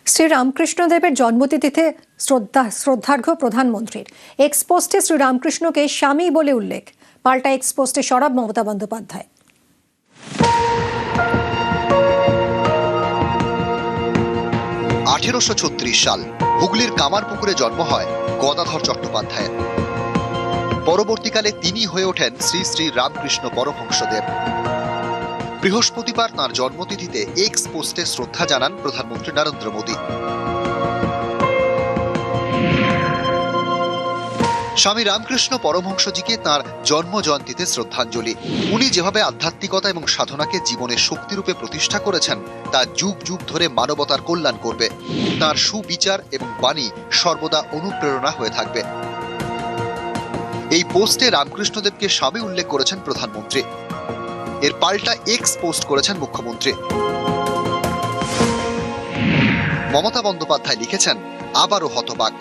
শ্রীরামকৃষ্ণদেবের জন্মতিথিতে শ্রদ্ধার্ঘ্য প্রধানমন্ত্রীর। এক্সপোস্টে শ্রীরামকৃষ্ণকে স্বামী বলে উল্লেখ, পাল্টা এক্সপোস্টে সরব মমতা বন্দ্যোপাধ্যায়। সাল হুগলির কামারপুকুরে জন্ম হয় গদাধর চট্টোপাধ্যায়ের। পরবর্তীকালে তিনি হয়ে ওঠেন শ্রী শ্রী রামকৃষ্ণ পরমহংসদেব। বৃহস্পতিবার তাঁর জন্মতিথিতে এক্স পোস্টে শ্রদ্ধা জানান প্রধানমন্ত্রী নরেন্দ্র মোদী। স্বামী রামকৃষ্ণ পরমহংসজিকে তাঁর জন্ম জয়ন্তীতে শ্রদ্ধাঞ্জলি। উনি যেভাবে আধ্যাত্মিকতা এবং সাধনাকে জীবনের শক্তিরূপে প্রতিষ্ঠা করেছেন তা যুগ যুগ ধরে মানবতার কল্যাণ করবে। তাঁর সুবিচার এবং বাণী সর্বদা অনুপ্রেরণা হয়ে থাকবে। এই পোস্টে রামকৃষ্ণদেবকে স্বামী উল্লেখ করেছেন প্রধানমন্ত্রী। এর পাল্টা এক্স পোস্ট করেছেন মুখ্যমন্ত্রী মমতা বন্দ্যোপাধ্যায়। লিখেছেন, আবারও হতবাক,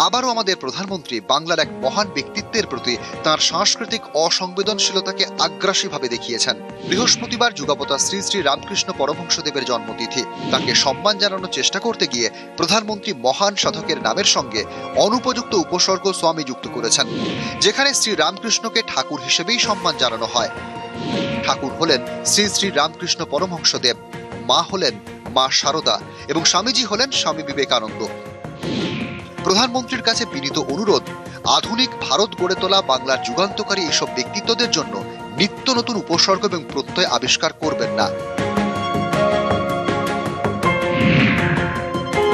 আবারও আমাদের প্রধানমন্ত্রী বাংলার এক মহান ব্যক্তিত্বের প্রতি তাঁর সাংস্কৃতিক অসংবেদনশীলতাকে আগ্রাসীভাবে দেখিয়েছেন। বৃহস্পতিবার যুগাবতার শ্রী শ্রী রামকৃষ্ণ পরমহংসদেবের জন্মতিথি। তাকে সম্মান জানানোর চেষ্টা করতে গিয়ে প্রধানমন্ত্রী মহান সাধকের নামের সঙ্গে অনুপযুক্ত উপসর্গ স্বামী যুক্ত করেছেন, যেখানে শ্রী রামকৃষ্ণকে ঠাকুর হিসেবেই সম্মান জানানো হয়। ঠাকুর হলেন শ্রী শ্রী রামকৃষ্ণ পরমহংসদেব, মা হলেন মা শারদা এবং স্বামীজি হলেন স্বামী বিবেকানন্দ। প্রধানমন্ত্রীর কাছে বিনীত অনুরোধ, আধুনিক ভারত গড়ে তোলা বাংলার যুগান্তকারী এসব ব্যক্তিত্বদের জন্য নিত্য নতুন উপসর্গ এবং প্রত্যয় আবিষ্কার করবেন না।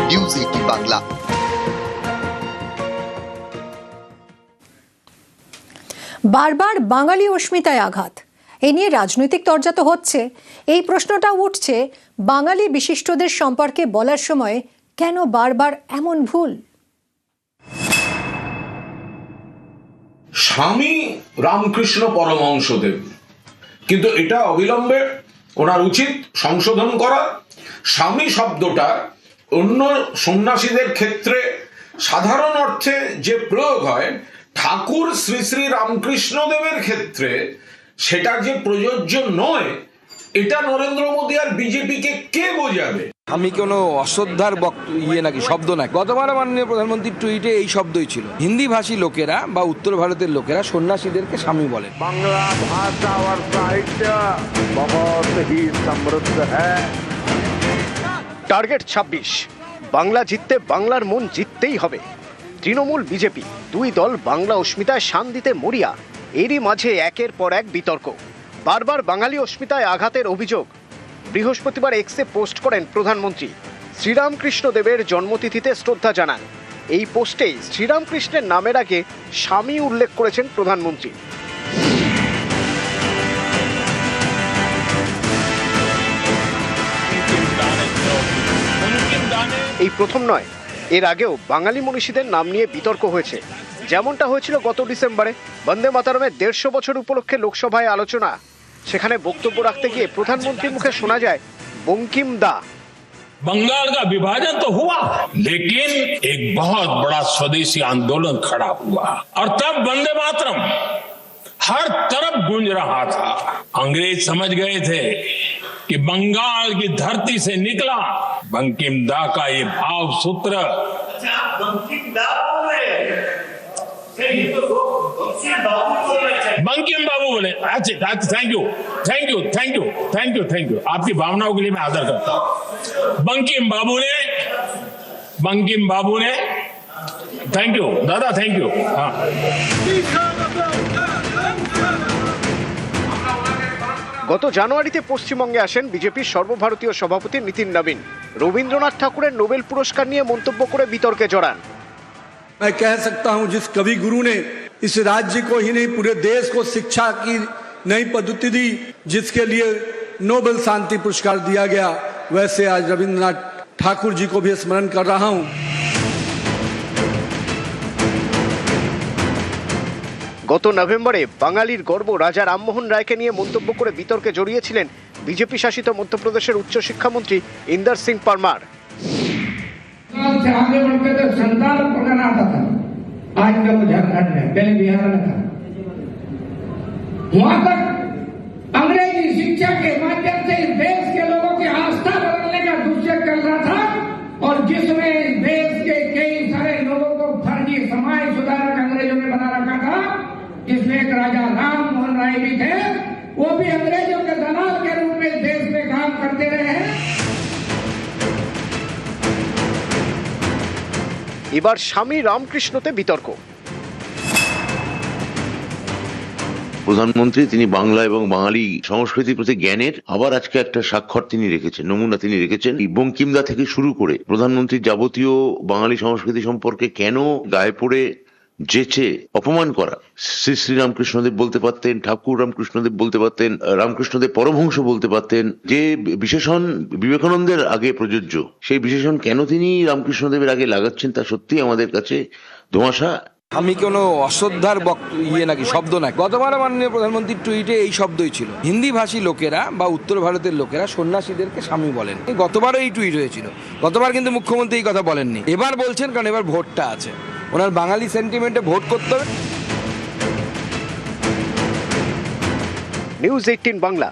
নিউজ 18 বাংলা। বারবার বাঙালি অস্মিতায় আঘাত, এ নিয়ে রাজনৈতিক তরজা তো হচ্ছে। এই প্রশ্নটা উঠছে, বাঙালি বিশিষ্টদের সম্পর্কে বলার সময় কেন বারবার এমন ভুল? স্বামী রামকৃষ্ণ পরমহংসদেব, কিন্তু এটা অবিলম্বে ওনার উচিত সংশোধন করা। স্বামী শব্দটা অন্য সন্ন্যাসীদের ক্ষেত্রে সাধারণ অর্থে যে প্রয়োগ হয়, ঠাকুর শ্রী শ্রী রামকৃষ্ণদেবের ক্ষেত্রে সেটা যে প্রযোজ্য নয়, এটা নরেন্দ্র মোদী আর বিজেপিকে কে বোঝাবে? আমি কোনো অশ্রদ্ধার নাকি শব্দ না। গতবার মাননীয় প্রধানমন্ত্রীর টুইটে এই শব্দই ছিল। হিন্দি ভাষী লোকেরা বা উত্তর ভারতের লোকেরা সন্ন্যাসীদেরকে স্বামী বলে। বাংলা ভাষা আর সাহিত্য বহুত হি সমৃদ্ধ হ্যায়। টার্গেট 26, বাংলা জিততে বাংলার মন জিততেই হবে। তৃণমূল বিজেপি দুই দল বাংলা অস্মিতায় শান দিতে মরিয়া। এরই মাঝে একের পর এক বিতর্ক, বারবার বাঙালি অস্মিতায় আঘাতের অভিযোগ। বৃহস্পতিবার এক্সে পোস্ট করেন প্রধানমন্ত্রী, শ্রীরামকৃষ্ণ দেবের জন্মতিথিতে শ্রদ্ধা জানান। এই পোস্টে শ্রীরামকৃষ্ণের নামের আগে স্বামী উল্লেখ করেছেন প্রধানমন্ত্রী। এই প্রথম নয়, এর আগেও বাঙালি মনীষীদের নাম নিয়ে বিতর্ক হয়েছে। যেমনটা হয়েছিল গত ডিসেম্বরে বন্দে মাতরমের 150 বছর উপলক্ষে লোকসভায় আলোচনা। সেখানে বক্তব্য রাখতে গিয়ে প্রধানমন্ত্রীর মুখে শোনা যায় বঙ্কিম দা। बंगाल का विभाजन तो हुआ, लेकिन एक बहुत बड़ा स्वदेशी आंदोलन खड़ा हुआ और तब वंदे मातरम हर तरफ गूंज रहा था। अंग्रेज समझ गए थे कि बंगाल की धरती से निकला बंकिम दा का ये भाव सूत्र। बंकिम बाबू बोले, अच्छा thank you thank you thank you thank you thank you, आपकी भावनाओं के लिए मैं आदर करता हूं। बंकिम बाबू ने थैंक यू दादा, थैंक यू। हाँ, গত জানুয়ারিতে পশ্চিমবঙ্গে আসেন বিজেপির সর্বভারতীয় সভাপতি নীতিন নবীন। রবীন্দ্রনাথ ঠাকুরের নোবেল পুরস্কার নিয়ে মন্তব্য করে বিতর্কে জড়ান। मैं कह सकता हूं, जिस कवि गुरु ने इस राज्य को ही नहीं पूरे देश को शिक्षा की नई पद्धति दी, जिसके लिए नोबेल शांति पुरस्कार दिया गया, वैसे आज रविंद्रनाथ ठाकुर जी को भी स्मरण कर रहा हूं। গত নভেম্বরে বাঙালির গর্ব রাজা রামমোহন রায়কে নিয়ে মন্তব্য করে বিতর্কে জড়িয়েছিলেন বিজেপি শাসিত মধ্যপ্রদেশের উচ্চ শিক্ষামন্ত্রী ইন্দর সিং পারমার। आगे बढ़ते थे, संतान पढ़ाना आता था। आज तक झारखंड में, पहले बिहार में था, वहां तक अंग्रेजी शिक्षा के माध्यम से इस देश के लोगों की आस्था बदलने का दुष्य चल रहा था। और जिसमें देश के कई सारे लोगों को फर्जी समाज सुधारक अंग्रेजों ने बना रखा था, जिसमें एक राजा राम मोहन राय भी थे, वो भी अंग्रेजों के दलाल के रूप में देश में काम करते रहे हैं। এবার স্বামী রামকৃষ্ণতে বিতর্ক। প্রধানমন্ত্রী তিনি বাংলা এবং বাঙালি সংস্কৃতির প্রতি জ্ঞানের আবার আজকে একটা স্বাক্ষর তিনি রেখেছেন, নমুনা তিনি রেখেছেন। বঙ্কিমদা থেকে শুরু করে প্রধানমন্ত্রীর যাবতীয় বাঙালি সংস্কৃতি সম্পর্কে কেন গায়ে পড়ে যেচে অপমান করা, শ্রী শ্রী রামকৃষ্ণদেব বলতে পারতেন, ঠাকুর রামকৃষ্ণদেব বলতে পারতেন, রামকৃষ্ণদেব পরমহংস বলতে পারতেন। যে বিশেষণ বিবেকানন্দের আগে প্রযোজ্য, সেই বিশেষণ কেন তিনি রামকৃষ্ণদেবের আগে লাগাচ্ছেন তা সত্যি আমাদের কাছে ধোঁয়াশা। আমি কোনো অশ্রদ্ধার নাকি শব্দ না। গতবার মাননীয় প্রধানমন্ত্রীর টুইটে এই শব্দই ছিল। হিন্দি ভাষী লোকেরা বা উত্তর ভারতের লোকেরা সন্ন্যাসীদেরকে স্বামী বলেন। গতবারও এই টুইট হয়েছিল। গতবার কিন্তু মুখ্যমন্ত্রী এই কথা বলেননি, এবার বলছেন, কারণ এবার ভোটটা আছে, ওনার বাঙালি সেন্টিমেন্টে ভোট করতে হবে। নিউজ 18 বাংলা।